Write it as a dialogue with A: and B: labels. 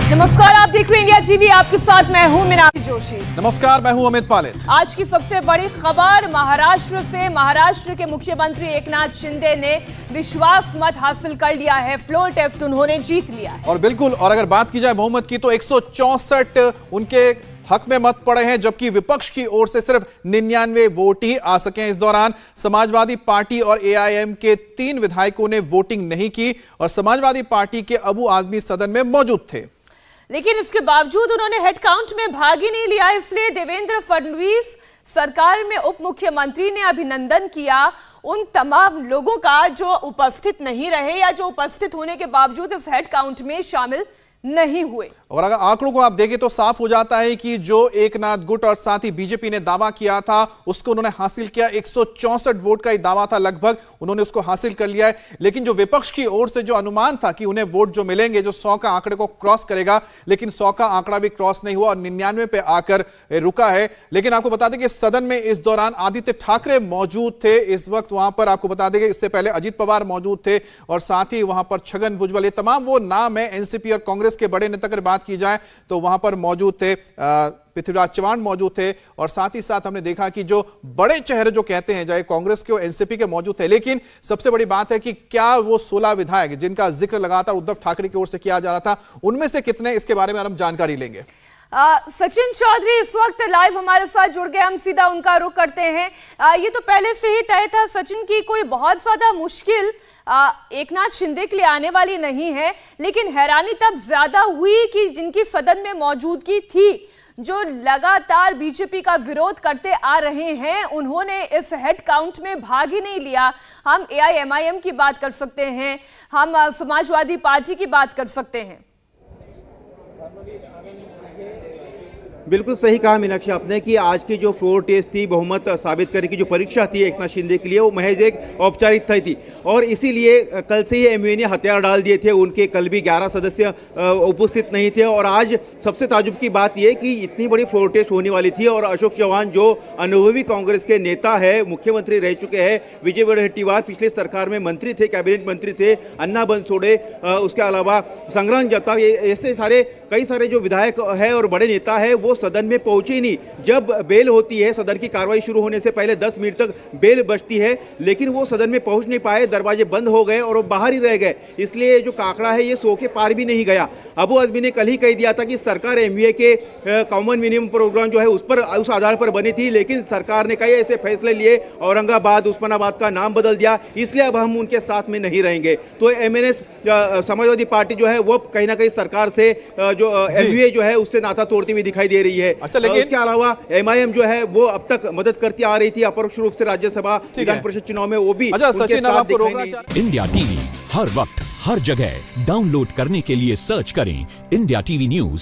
A: नमस्कार, आप देख रहे हैं इंडिया टीवी। आपके साथ मैं हूं मीनाक्षी जोशी।
B: नमस्कार, मैं हूं अमित पालित।
A: आज की सबसे बड़ी खबर महाराष्ट्र से। महाराष्ट्र के मुख्यमंत्री एकनाथ शिंदे ने विश्वास मत हासिल कर लिया है। फ्लोर टेस्ट उन्होंने जीत लिया है।
B: और बिल्कुल, और अगर बात की जाए बहुमत की तो 164 उनके हक में मत पड़े हैं, जबकि विपक्ष की ओर से सिर्फ 99 वोट ही आ सके हैं। इस दौरान समाजवादी पार्टी और एआईएम के 3 विधायकों ने वोटिंग नहीं की और समाजवादी पार्टी के अबू आजमी सदन में मौजूद थे,
A: लेकिन इसके बावजूद उन्होंने हेड काउंट में भाग ही नहीं लिया। इसलिए देवेंद्र फडणवीस सरकार में उप मुख्यमंत्री ने अभिनंदन किया उन तमाम लोगों का जो उपस्थित नहीं रहे या जो उपस्थित होने के बावजूद इस हेड काउंट में शामिल नहीं हुए।
B: और अगर आंकड़ों को आप देखें तो साफ हो जाता है कि जो एकनाथ गुट और साथ ही बीजेपी ने दावा किया था उसको उन्होंने हासिल किया। 164 वोट का ही दावा था लगभग, उन्होंने उसको हासिल कर लिया है। लेकिन जो विपक्ष की ओर से जो अनुमान था कि उन्हें वोट जो मिलेंगे जो 100 का आंकड़े को क्रॉस करेगा, लेकिन 100 का आंकड़ा भी क्रॉस नहीं हुआ और 99 पे आकर रुका है। लेकिन आपको बता दें कि सदन में इस दौरान आदित्य ठाकरे मौजूद थे। इस वक्त वहां पर आपको बता दें कि इससे पहले अजित पवार मौजूद थे और साथ ही वहां पर छगन भुजबल, ये तमाम वो नाम है। एनसीपी और कांग्रेस के बड़े नेता अगर बात की जाए तो वहां पर मौजूद थे, पृथ्वीराज चव्हाण मौजूद थे और साथ ही साथ हमने देखा कि जो बड़े चेहरे जो कहते हैं चाहे कांग्रेस के और एनसीपी के मौजूद थे। लेकिन सबसे बड़ी बात है कि क्या वो 16 विधायक जिनका जिक्र लगातार उद्धव ठाकरे की ओर से किया जा रहा था, उनमें से कितने, इसके बारे में हम जानकारी लेंगे।
A: सचिन चौधरी इस वक्त लाइव हमारे साथ जुड़ गए, हम सीधा उनका रुख करते हैं। ये तो पहले से ही तय था सचिन की कोई बहुत ज्यादा मुश्किल एकनाथ शिंदे के लिए आने वाली नहीं है, लेकिन हैरानी तब ज्यादा हुई कि जिनकी सदन में मौजूदगी थी, जो लगातार बीजेपी का विरोध करते आ रहे हैं, उन्होंने इस हेड काउंट में भाग ही नहीं लिया। हम एआईएमआईएम की बात कर सकते हैं, हम समाजवादी पार्टी की बात कर सकते हैं।
C: बिल्कुल सही कहा मीनाक्षी आपने कि आज की जो फ्लोर टेस्ट थी, बहुमत साबित करने की जो परीक्षा थी एकनाथ शिंदे के लिए, वो महज एक औपचारिकता थी और इसीलिए कल से ही एमयूए ने हथियार डाल दिए थे। उनके कल भी 11 सदस्य उपस्थित नहीं थे और आज सबसे ताजुब की बात यह कि इतनी बड़ी फ्लोर टेस्ट होने वाली थी और अशोक चौहान जो अनुभवी कांग्रेस के नेता है, मुख्यमंत्री रह चुके हैं, विजय वडेट्टीवार पिछले सरकार में मंत्री थे, कैबिनेट मंत्री थे, अन्ना बनसोड़े, उसके अलावा संग्राम जगताप, ऐसे सारे कई सारे जो विधायक है और बड़े नेता है वो सदन में पहुंचे ही नहीं। जब बेल होती है, सदन की कार्रवाई शुरू होने से पहले 10 मिनट तक बेल बजती है, लेकिन वो सदन में पहुंच नहीं पाए, दरवाजे बंद हो गए और वो बाहर ही रह गए। इसलिए जो आंकड़ा है ये 100 के पार भी नहीं गया। अबू आजमी ने कल ही कह दिया था कि सरकार एमयूए के कॉमन मिनिमम प्रोग्राम जो है उस आधार पर बनी थी, लेकिन सरकार ने कई ऐसे फैसले लिए, औरंगाबाद, उस्मानाबाद का नाम बदल दिया, इसलिए अब हम उनके साथ में नहीं रहेंगे। तो एमएनएस समाजवादी पार्टी जो है वो कहीं ना कहीं सरकार से जो एमयूए जो है उससे नाता तोड़ती हुई दिखाई दे रही है।
B: अच्छा, लेकिन
C: इसके अलावा एमआईएम जो है वो अब तक मदद करती आ रही थी, अपरोक्ष रूप से राज्यसभा विधान परिषद चुनाव में वो भी।
B: अच्छा सचिन, अब आपको रोकना चाह रहे हैं।
D: इंडिया टीवी हर वक्त हर जगह डाउनलोड करने के लिए सर्च करें इंडिया टीवी न्यूज